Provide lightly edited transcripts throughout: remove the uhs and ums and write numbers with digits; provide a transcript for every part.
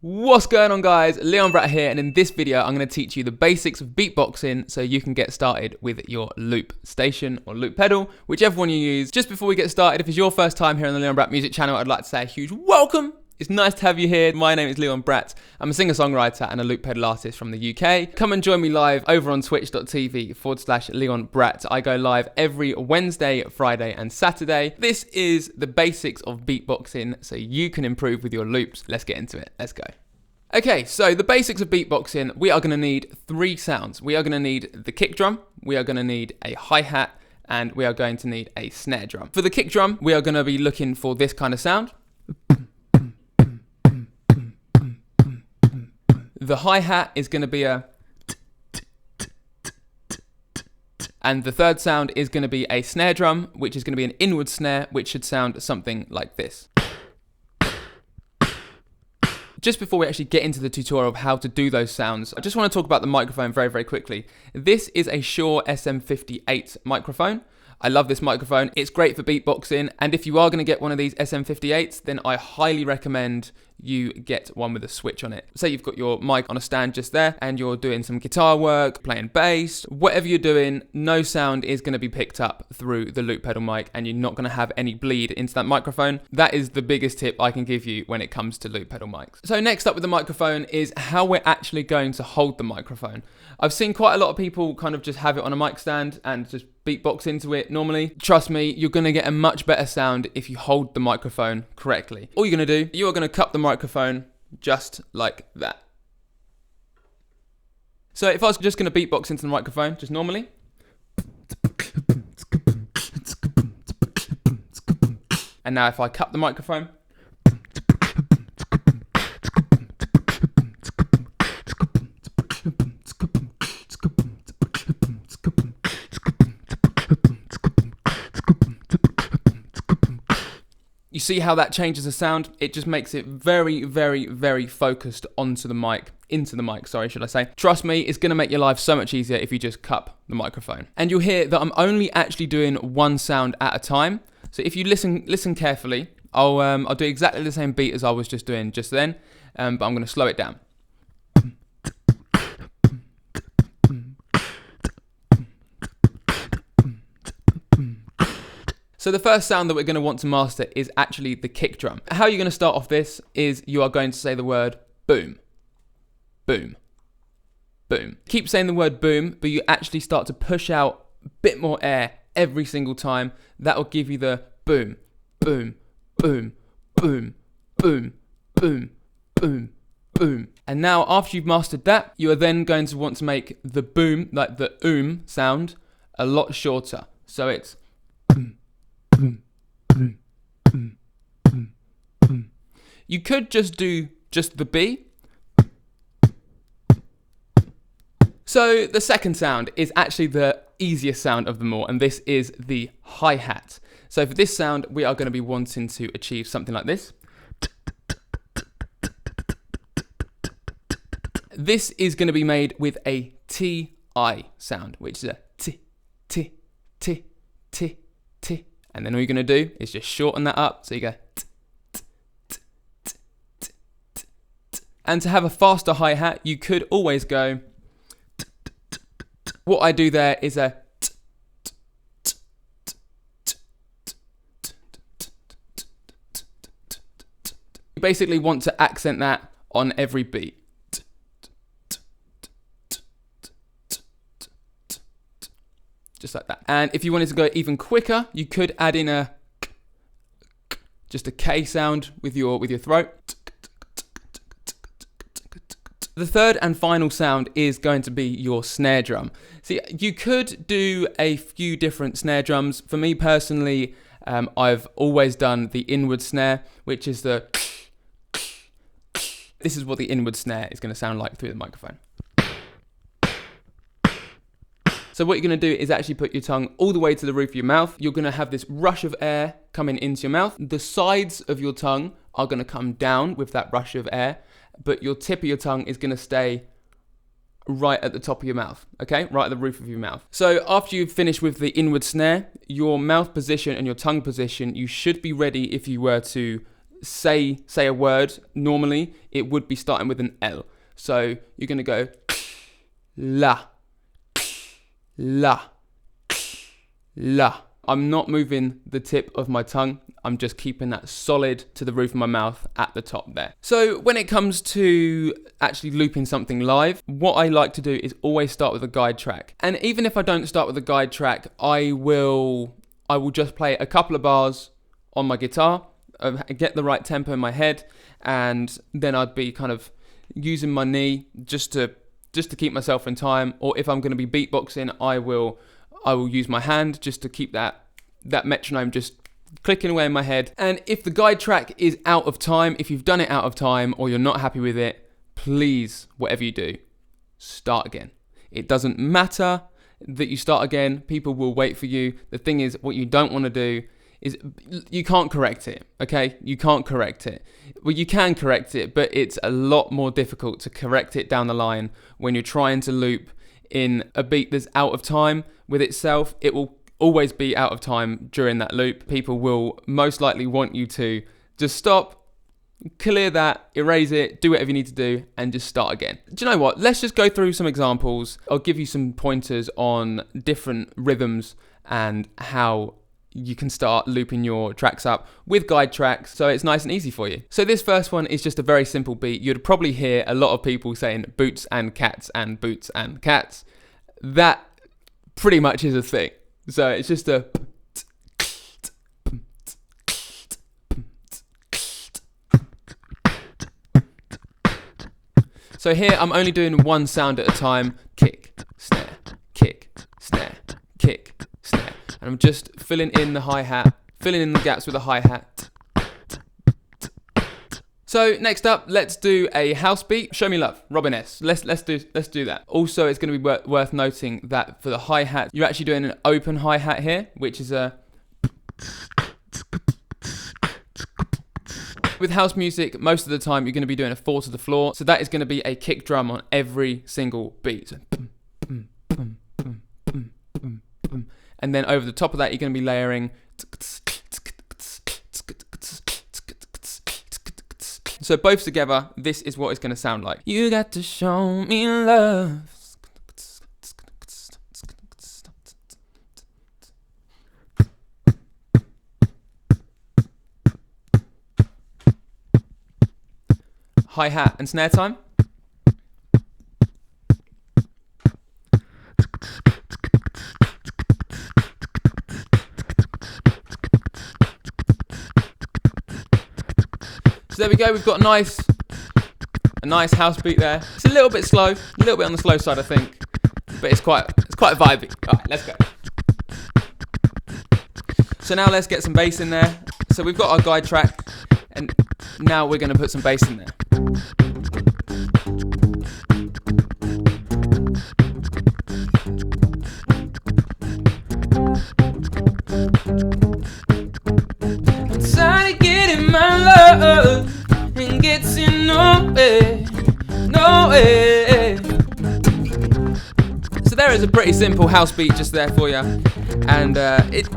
What's going on, guys? Leon Brat here, and in this video I'm going to teach you the basics of beatboxing so you can get started with your loop station or loop pedal, whichever one you use. Just before we get started, if it's your first time here on the Leon Brat music channel, I'd like to say a huge welcome. It's nice to have you here. My name is Leon Brat. I'm a singer-songwriter and a loop pedal artist from the UK. Come and join me live over on twitch.tv/Leon Brat. I go live every Wednesday, Friday and Saturday. This is the basics of beatboxing so you can improve with your loops. Let's get into it. Let's go. Okay, so the basics of beatboxing, we are going to need three sounds. We are going to need the kick drum, we are going to need a hi-hat, and we are going to need a snare drum. For the kick drum, we are going to be looking for this kind of sound. The hi-hat is going to be a, and the third sound is going to be a snare drum, which is going to be an inward snare, which should sound something like this. Just before we actually get into the tutorial of how to do those sounds, I just want to talk about the microphone very, very quickly. This is a Shure SM58 microphone. I love this microphone. It's great for beatboxing, and if you are going to get one of these SM58s, then I highly recommend you get one with a switch on it. Say you've got your mic on a stand just there, and you're doing some guitar work, playing bass, whatever you're doing, no sound is going to be picked up through the loop pedal mic, and you're not going to have any bleed into that microphone. That is the biggest tip I can give you when it comes to loop pedal mics. So next up with the microphone is how we're actually going to hold the microphone. I've seen quite a lot of people kind of just have it on a mic stand and just beatbox into it normally. Trust me, you're going to get a much better sound if you hold the microphone correctly. All you're going to do, you are going to cup the microphone just like that. So if I was just going to beatbox into the microphone, just normally. And now if I cup the microphone. You see how that changes the sound? It just makes it very, very, very focused into the mic, sorry, should I say. Trust me, it's going to make your life so much easier if you just cup the microphone. And you'll hear that I'm only actually doing one sound at a time. So if you listen carefully, I'll do exactly the same beat as I was just doing just then, but I'm going to slow it down. So the first sound that we're going to want to master is actually the kick drum. How you're going to start off this is you are going to say the word boom, boom, boom. Keep saying the word boom, but you actually start to push out a bit more air every single time. That will give you the boom, boom, boom, boom, boom, boom, boom, boom. And now after you've mastered that, you are then going to want to make the boom, like the sound, a lot shorter. So it's you could just do just the B. So the second sound is actually the easiest sound of them all, and this is the hi-hat. So for this sound, we are going to be wanting to achieve something like this. This is going to be made with a T-I sound, which is a T, T, T, T, T. And then all you're going to do is just shorten that up. So you go. T, t, t, t, t, t, t. And to have a faster hi-hat, you could always go. T, t, t, t. What I do there is a. T, t, t, t, t, t, t, t, t, t, t. You basically want to accent that on every beat. Just like that. And if you wanted to go even quicker, you could add in a just a K sound with your throat. The third and final sound is going to be your snare drum. See, you could do a few different snare drums. For me personally, I've always done the inward snare, which is the. This is what the inward snare is going to sound like through the microphone. So what you're going to do is actually put your tongue all the way to the roof of your mouth. You're going to have this rush of air coming into your mouth. The sides of your tongue are going to come down with that rush of air, but your tip of your tongue is going to stay right at the top of your mouth, okay? Right at the roof of your mouth. So after you've finished with the inward snare, your mouth position and your tongue position, you should be ready if you were to say a word, normally it would be starting with an L. So you're going to go la, la, la. I'm not moving the tip of my tongue. I'm just keeping that solid to the roof of my mouth at the top there. So when it comes to actually looping something live, what I like to do is always start with a guide track. And even if I don't start with a guide track, I will just play a couple of bars on my guitar, get the right tempo in my head, and then I'd be kind of using my knee just to keep myself in time. Or if I'm going to be beatboxing, I will use my hand just to keep that metronome just clicking away in my head. And if the guide track is out of time, if you've done it out of time or you're not happy with it, please, whatever you do, start again. It doesn't matter that you start again. People will wait for you. The thing is, what you don't want to do is you can't correct it, okay? You can't correct it. Well, you can correct it, but it's a lot more difficult to correct it down the line when you're trying to loop in a beat that's out of time with itself. It will always be out of time during that loop. People will most likely want you to just stop, clear that, erase it, do whatever you need to do, and just start again. Do you know what? Let's just go through some examples. I'll give you some pointers on different rhythms and how you can start looping your tracks up with guide tracks, so it's nice and easy for you. So this first one is just a very simple beat. You'd probably hear a lot of people saying boots and cats and boots and cats. That pretty much is a thing. So it's just a... So here I'm only doing one sound at a time. Kick, snare, kick, snare, kick, snare. And I'm just filling in the hi-hat, filling in the gaps with the hi-hat. So next up, let's do a house beat. Show Me Love, Robin S. Let's do that. Also, it's going to be worth noting that for the hi-hat, you're actually doing an open hi-hat here, which is a... With house music, most of the time you're going to be doing a 4 to the floor, so that is going to be a kick drum on every single beat. So, and then over the top of that, you're going to be layering. So both together, this is what it's going to sound like. You got to show me love. Hi-hat and snare time. So there we go, we've got a nice house beat there. It's a little bit slow, a little bit on the slow side I think, but it's quite vibey. Alright, let's go. So now let's get some bass in there. So we've got our guide track, and now we're going to put some bass in there. Trying to get in my love and gets in nowhere. So there is a pretty simple house beat just there for you, and it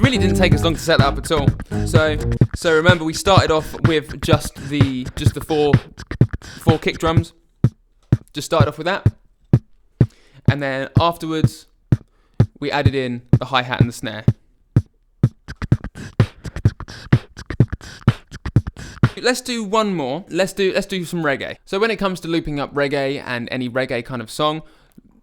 really didn't take us long to set that up at all. So remember, we started off with just the four kick drums. Just started off with that, and then afterwards we added in the hi-hat and the snare. Let's do one more. Let's do some reggae. So when it comes to looping up reggae and any reggae kind of song,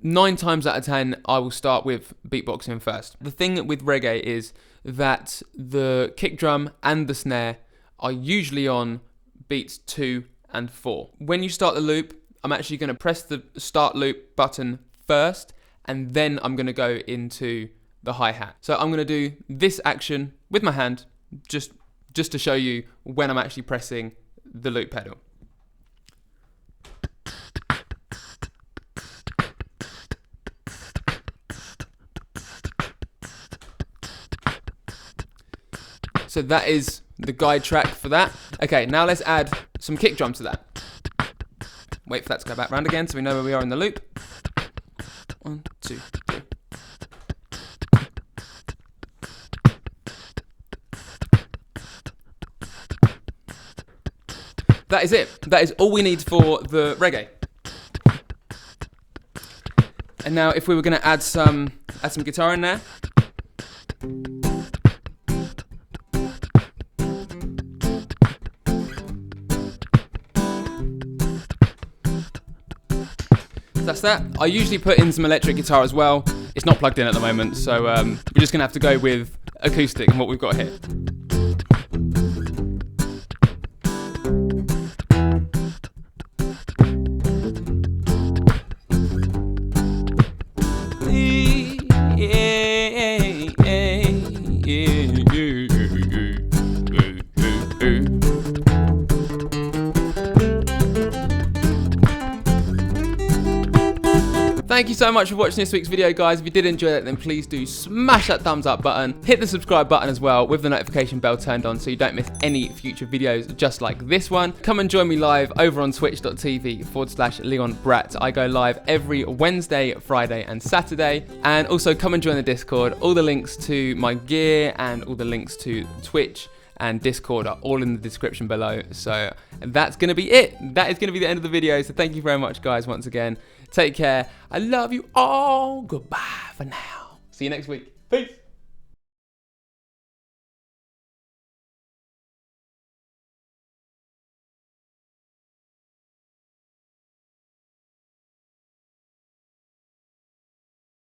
9 times out of 10, I will start with beatboxing first. The thing with reggae is that the kick drum and the snare are usually on beats 2 and 4. When you start the loop, I'm actually going to press the start loop button first, and then I'm going to go into the hi-hat. So I'm going to do this action with my hand, just to show you when I'm actually pressing the loop pedal. So that is the guide track for that. Okay, now let's add some kick drum to that. Wait for that to go back round again so we know where we are in the loop. 1, 2, 3. that is it. That is all we need for the reggae. And now if we were going to add some guitar in there. That's that. I usually put in some electric guitar as well. It's not plugged in at the moment, so we're just going to have to go with acoustic and what we've got here. Thank you so much for watching this week's video, guys. If you did enjoy it, then please do smash that thumbs up button. Hit the subscribe button as well with the notification bell turned on so you don't miss any future videos just like this one. Come and join me live over on twitch.tv/LeonBrat. I go live every Wednesday, Friday and Saturday. And also come and join the Discord. All the links to my gear and all the links to Twitch and Discord are all in the description below. So that's going to be it. That is going to be the end of the video. So thank you very much, guys, once again. Take care. I love you all. Goodbye for now. See you next week. Peace.